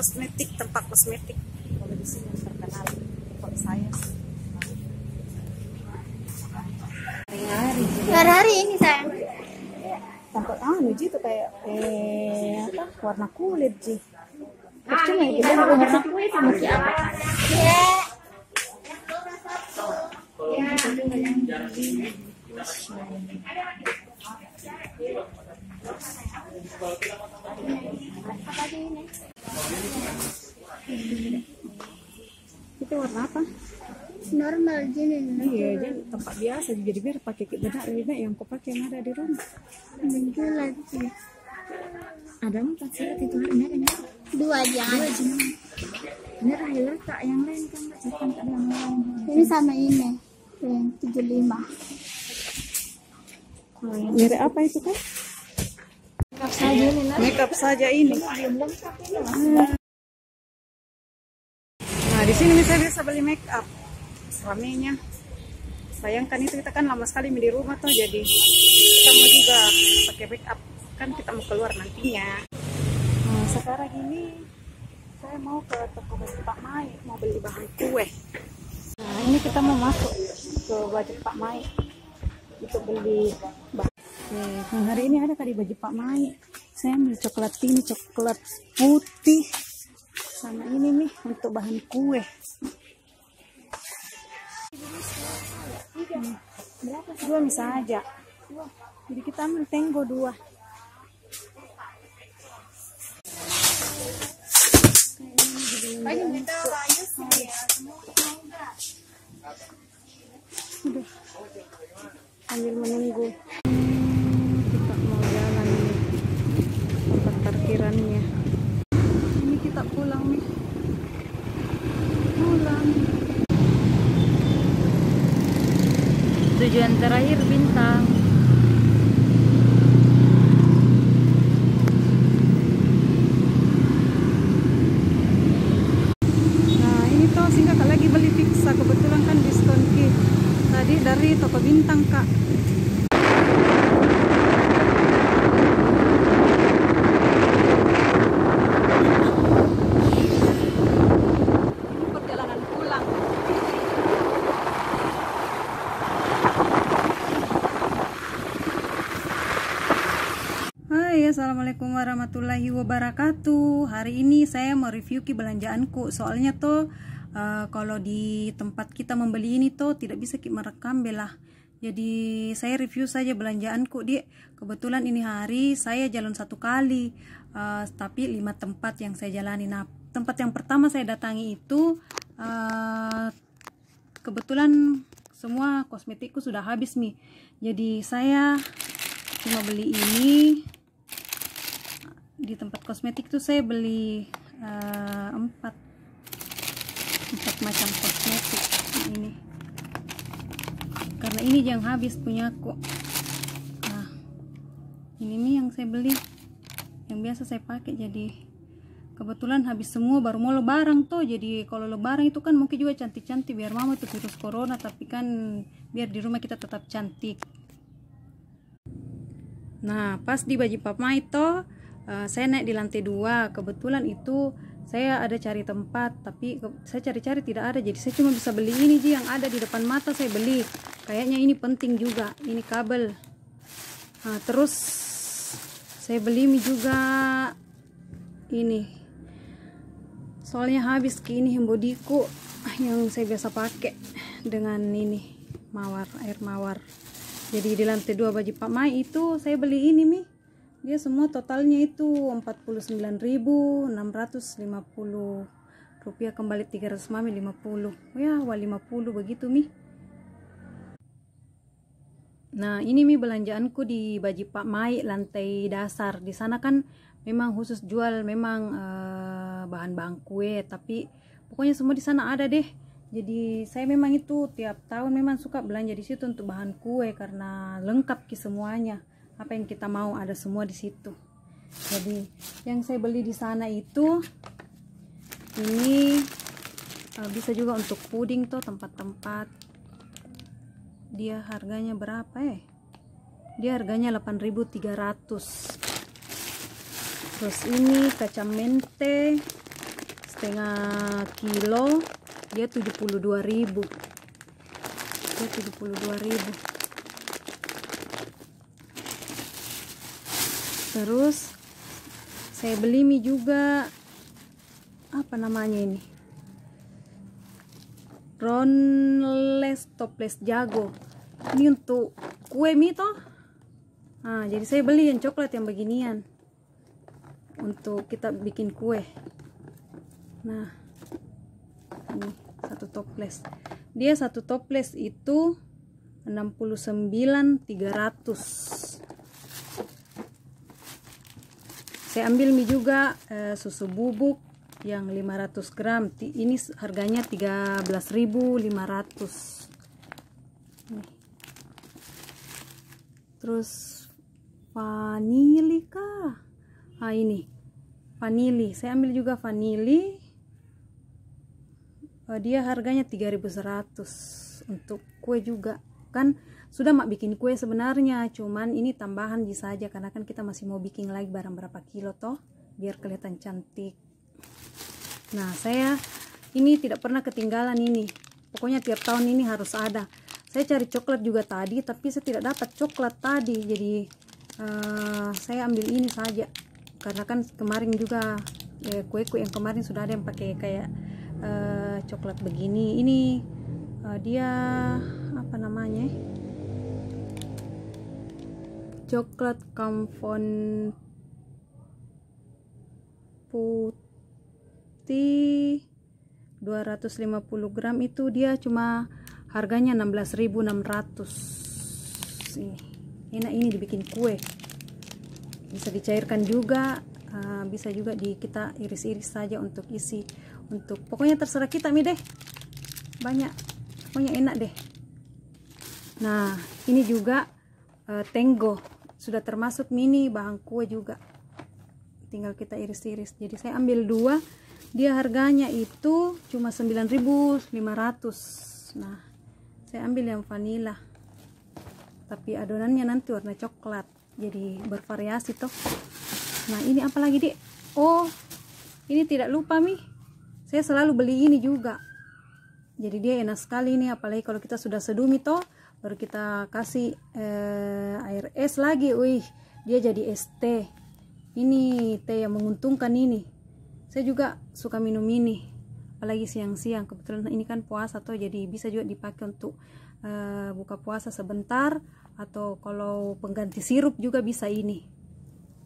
kosmetik, tempat kosmetik. Kalau di sini terkenal kalau saya Hari-hari ini sayang. tempat gitu kayak apa warna kulit sih. Cuma ya kita Warna kulit sama siapa? itu warna apa? Normal gini. Iya, jadi tempat biasa jadi biar pakai bedak yang kau pakai yang ada di rumah. Menjulat sih. Ada 4 silat itu harganya kan? 2 jangan. Ini Rahila tak yang lain kan Mbak? Bukan tak yang lain. Ini sama ini. Yang 75. Oh, yang mirip apa itu kan? Makeup saja ini. Makeup saja ini. Nah, di sini saya bisa beli makeup. Ramenya. Bayangkan itu kita kan lama sekali di rumah tuh, jadi kita mau juga pakai makeup kan kita mau keluar nantinya. Nah, sekarang ini saya mau ke toko baju Pak Mai, mau beli bahan kue. Nah, ini kita mau masuk ke baju Pak Mai untuk beli bahan. Nah, hari ini ada di baju Pak Mai. Saya ambil coklat ini, coklat putih sama ini nih untuk bahan kue. Berapa? 2 bisa aja. Jadi kita ambil tenggo 2. Udah. Sambil menunggu. Kita mau jalan nih. Tempat parkirannya. Ini kita pulang nih. Pulang. Tujuan terakhir Bintang. Nah ini tuh sih Kak lagi beli pizza, kebetulan kan diskon ki. Tadi dari toko Bintang Kak. Ini perjalanan pulang. Hai, assalamualaikum warahmatullahi wabarakatuh. Hari ini saya mau review belanjaanku. Soalnya tuh kalau di tempat kita membeli ini tuh tidak bisa merekam belah. Jadi saya review saja belanjaanku di. Kebetulan ini hari saya jalan 1 kali, tapi 5 tempat yang saya jalani. Nah, tempat yang pertama saya datangi itu kebetulan semua kosmetikku sudah habis nih. Jadi saya cuma beli ini. Di tempat kosmetik tuh saya beli 4 macam kosmetik ini, karena ini yang habis punya aku. Nah, ini nih yang saya beli, yang biasa saya pakai. Jadi kebetulan habis semua, baru mau lebaran tuh. Jadi kalau lebaran itu kan mungkin juga cantik-cantik biar mama itu virus corona, tapi kan biar di rumah kita tetap cantik. Nah, pas di baju Papa itu saya naik di lantai 2. Kebetulan itu saya ada cari tempat, tapi saya cari-cari tidak ada. Jadi saya cuma bisa beli ini yang ada di depan mata saya beli. Kayaknya ini penting juga, ini kabel. Nah, terus saya beli juga ini. Soalnya habis ke ini bodiku yang saya biasa pakai dengan ini mawar, air mawar. Jadi di lantai 2 baju Pak Mai itu saya beli ini nih. Dia semua totalnya itu 49.650 rupiah, kembali 300 mami 50. Ya, 50 begitu mi. Nah, ini mi belanjaanku di baju Pak Mai lantai dasar. Di sana kan memang khusus jual memang bahan-bahan kue, tapi pokoknya semua di sana ada deh. Jadi saya memang itu tiap tahun memang suka belanja di situ untuk bahan kue karena lengkap ki semuanya. Apa yang kita mau ada semua di situ. Jadi yang saya beli di sana itu ini bisa juga untuk puding tuh, tempat-tempat. Dia harganya berapa ya? Dia harganya 8.300. Terus ini kacang mente kilo dia 72.000. Dia 72.000. Terus saya beli mie juga, apa namanya ini, Ronles Toples Jago. Ini untuk kue mie toh. Nah, jadi saya beli yang coklat yang beginian untuk kita bikin kue. Nah, ini satu toples. Dia satu toples itu 69.300. Saya ambil mie juga susu bubuk yang 500 gram. Ini harganya 13.500. Terus vanili kah? Ah, ini vanili. Saya ambil juga vanili. Dia harganya 3.100 untuk kue juga. Kan sudah mak bikin kue sebenarnya, cuman ini tambahan saja karena kan kita masih mau bikin lagi barang berapa kilo toh, biar kelihatan cantik. Nah, saya ini tidak pernah ketinggalan ini. Pokoknya tiap tahun ini harus ada. Saya cari coklat juga tadi, tapi saya tidak dapat coklat tadi. Jadi saya ambil ini saja. Karena kan kemarin juga kue-kue yang kemarin sudah ada yang pakai kayak coklat begini. Ini dia apa namanya? Coklat Kamfon putih 250 gram itu dia cuma harganya 16.600. Ini enak, ini dibikin kue, bisa dicairkan juga, bisa juga kita iris-iris saja untuk isi, untuk pokoknya terserah kita deh, banyak, pokoknya enak deh. Nah, ini juga Tenggo sudah termasuk mini bahan kue juga, tinggal kita iris-iris. Jadi saya ambil dua, dia harganya itu cuma 9.500. Nah, saya ambil yang vanila, tapi adonannya nanti warna coklat, jadi bervariasi toh. Nah, ini apa lagi dek? Oh, ini tidak lupa mie, saya selalu beli ini juga. Jadi dia enak sekali nih, apalagi kalau kita sudah seduh mie toh, baru kita kasih air es lagi. Wih, dia jadi es teh. Ini teh yang menguntungkan ini. Saya juga suka minum ini, apalagi siang-siang. Kebetulan ini kan puasa toh, jadi bisa juga dipakai untuk buka puasa sebentar, atau kalau pengganti sirup juga bisa ini.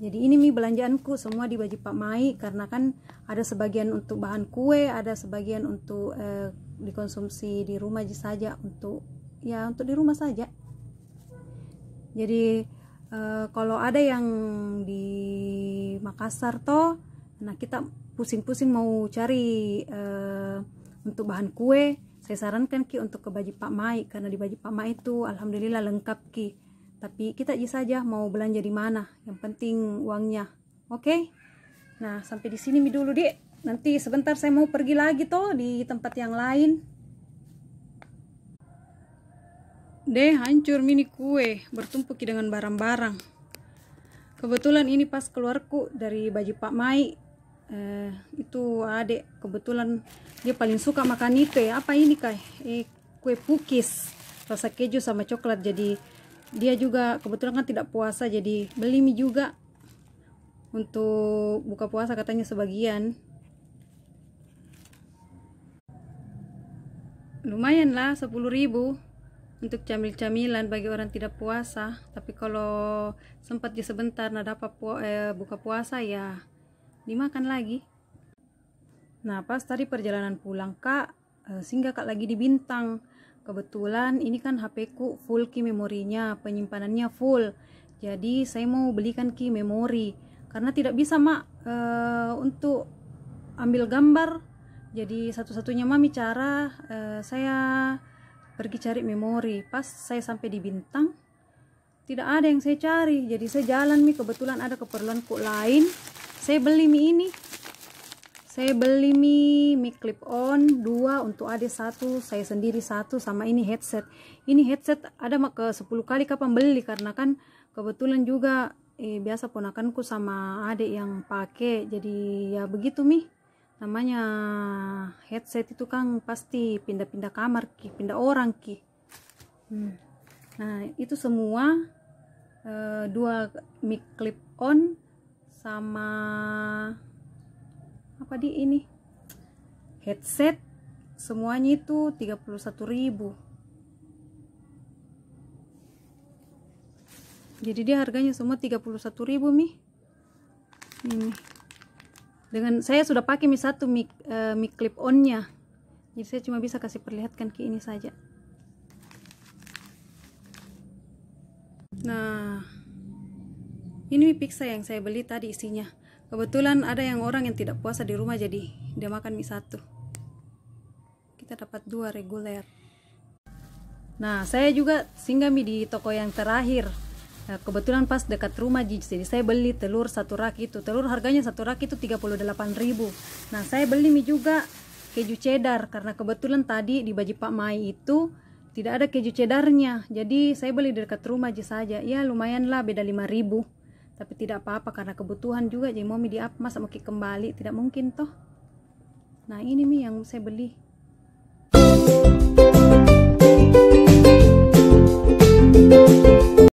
Jadi ini mie belanjaanku semua di baju Pak Mai, karena kan ada sebagian untuk bahan kue, ada sebagian untuk dikonsumsi di rumah saja, untuk di rumah saja. Jadi kalau ada yang di Makassar toh, nah kita pusing-pusing mau cari untuk bahan kue, saya sarankan ki untuk ke baju Pak Mai, karena di baju Pak Mai itu alhamdulillah lengkap ki. Tapi kita saja mau belanja di mana, yang penting uangnya. Oke? Nah, sampai di sini dulu dek. Nanti sebentar saya mau pergi lagi toh di tempat yang lain. Deh, hancur mini kue, bertumpuk dengan barang-barang. Kebetulan ini pas keluarku dari baju Pak Mai, itu adek kebetulan dia paling suka makan itu ya. Apa ini kak? Kue pukis rasa keju sama coklat. Jadi dia juga kebetulan kan tidak puasa, jadi beli mie juga untuk buka puasa katanya sebagian. Lumayan lah 10.000 untuk camil-camilan bagi orang tidak puasa. Tapi kalau sempat sebentar nah dapat buka puasa ya dimakan lagi. Nah, pas tadi perjalanan pulang kak, singgah kak lagi di Bintang. Kebetulan ini kan HP ku full ki memorinya, penyimpanannya full. Jadi saya mau belikan ki memori, karena tidak bisa mak untuk ambil gambar. Jadi satu-satunya mami cara saya pergi cari memori. Pas saya sampai di Bintang tidak ada yang saya cari, jadi saya jalan mie, kebetulan ada keperluanku lain. Saya beli mie ini. Saya beli mie clip on 2 untuk adik 1, saya sendiri 1, sama ini headset. Ini headset ada mak ke 10 kali kapan beli, karena kan kebetulan juga biasa ponakanku sama adik yang pakai, jadi ya begitu mie. namanya headset itu kan pasti pindah-pindah kamar ki, pindah orang ki. Nah itu semua 2 mic clip on sama apa di ini headset, semuanya itu 31.000. Jadi dia harganya semua 31.000 mi. Ini dengan saya sudah pakai satu mic clip on nya, jadi saya cuma bisa kasih perlihatkan ke ini saja. Nah ini pizza yang saya beli tadi isinya. Kebetulan ada yang orang yang tidak puasa di rumah, jadi dia makan mie 1. Kita dapat 2 reguler. Nah saya juga singgah mie di toko yang terakhir. Nah, kebetulan pas dekat rumah, jadi saya beli telur 1 rak itu. Telur harganya 1 rak itu 38.000. Nah saya beli mie juga keju cheddar, karena kebetulan tadi di baju Pak Mai itu tidak ada keju cheddarnya. Jadi saya beli dekat rumah aja saja. Ya lumayan lah, beda 5.000. Tapi tidak apa-apa karena kebutuhan juga. Jadi mau mie di apa masa mau kembali, tidak mungkin toh. Nah ini mie yang saya beli.